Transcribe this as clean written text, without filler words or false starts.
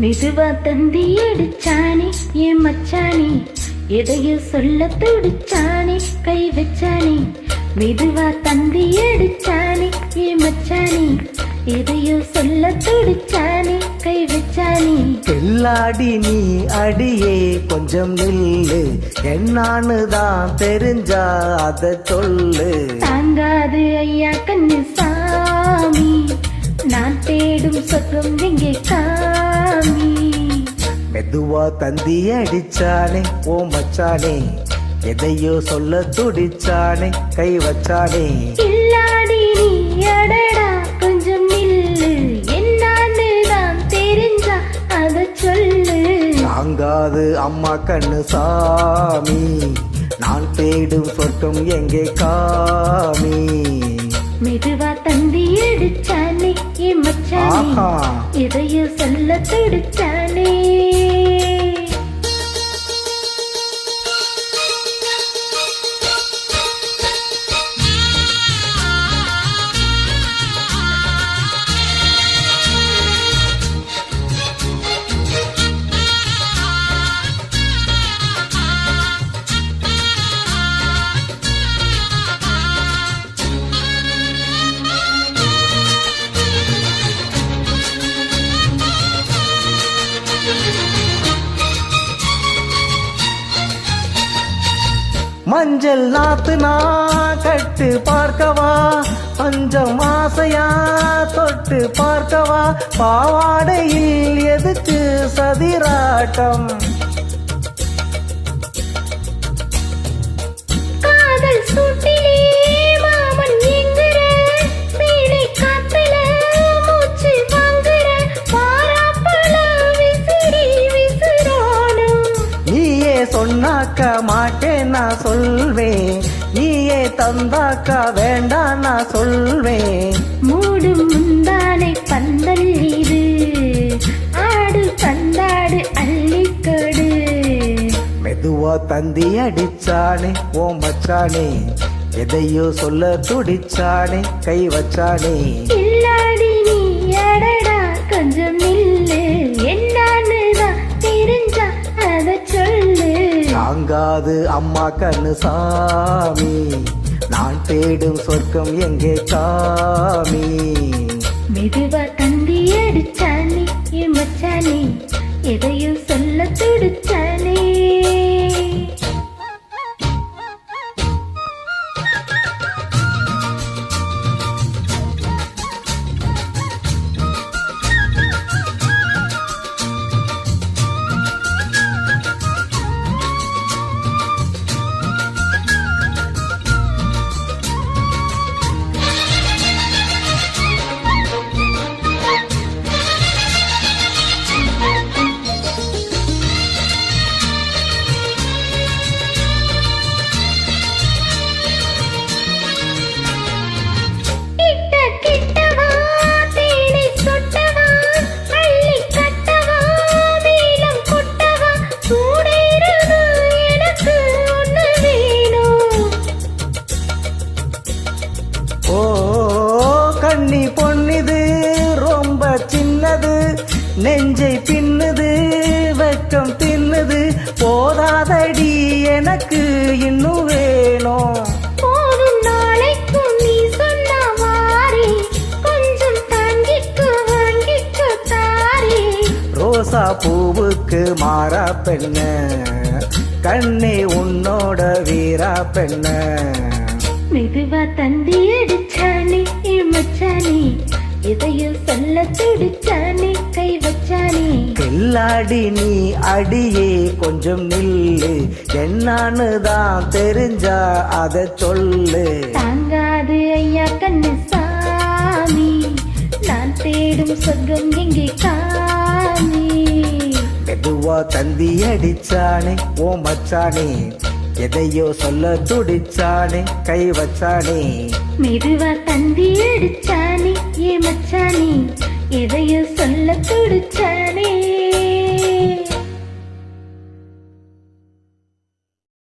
மெதுவா தந்தி அடிச்சானே என் மச்சானே, எதையோ சொல்ல துடிச்சானே கை வச்சானே. மெதுவா தந்தி அடிச்சானே என் மச்சானே, எதையோ சொல்ல துடிச்சானே கை வச்சானே. கில்லாடி நீ அடியே கொஞ்சம் நில்லு, என்னான்னு தான் தெரிஞ்சா அத சொல்லு. தாங்காது ஐயா கண்ணு சாமி, நான் தேடும் சொர்க்கம் எங்கே காமி. மெதுவா தந்தி அடிச்சானே ஓ மச்சானே, எதையோ சொல்ல துடிச்சானே கை வச்சானே. கில்லாடி நீ அடடா கொஞ்சம் நில்லு, என்னான்னு தான் தெரிஞ்சா அத சொல்லு. தாங்காது அம்மா கண்ணு சாமி, நான் தேடும் சொர்க்கம் எங்கே காமி. மெதுவா தந்தி அடிச்சானே என் மச்சானே, எதையோ சொல்ல துடிச்சானே. மஞ்சள் நாத்து நான் கட்டு பார்க்கவா, பஞ்சம் ஆசையா தொட்டு பார்க்கவா. பாவாடையில் எதுக்கு சதிராட்டம், காதல் சூட்டிலே மாமன் எங்குற, வீணை காத்துல மூச்சு வாங்குற, பாராப்பழ விசிறி விசிறானும். நீயே சொன்னாக்க மாட்டேன் நான் சொல்வேன், நீயே தந்தாக்க வேண்டாம் நான் சொல்வேன். மூடும் முந்தானை பந்தல் இது, ஆடு பந்தாடு அள்ளிக்கொடு. மெதுவா தந்தி அடிச்சானே ஓ மச்சானே, எதையோ சொல்ல துடிச்சானே கை வச்சானே. கில்லாடி நீ அடடா கொஞ்சம் நில்லு, என்னான்னு தான் தெரிஞ்சா அத சொல்லு. தாங்காது அம்மா கண்ணு சாமி, நான் தேடும் சொர்க்கம் எங்கே காமி. மெதுவா தந்தி அடிச்சானே என் மச்சானே, எதையோ சொல்ல துடிச்சானே. கண்ணி பொன்னிது ரொம்ப சின்னது, நெஞ்சை பின்னுது வெக்கம் தின்னுது. போதாதடி எனக்கு இன்னும் வேணும், போதும் நாளைக்கும் நீ சொன்ன மாறி, கொஞ்சம் தங்கிக்கு வாங்கிக்கு தாரி. ரோசா பூவுக்கு மாறா பெண்ண, கண்ணே உன்னோட வீரா பெண்ண. மெதுவா தந்தி அடிச்சானே என் மச்சானே, எதையோ சொல்ல துடிச்சானே கை வச்சானே. கில்லாடி நீ அடியே கொஞ்சம் நில்லு, என்னான்னு தான் தெரிஞ்சா அத சொல்லு. தாங்காது ஐயா கண்ணு சாமி, நான் தேடும் சொர்க்கம் எங்கே காமி. மெதுவா தந்தி அடிச்சானே ஓ மச்சானே, எதையோ சொல்ல துடிச்சானே கை வச்சானே. மெதுவா தந்தி அடிச்சானே ஏ மச்சானே, எதையோ சொல்ல துடிச்சானே.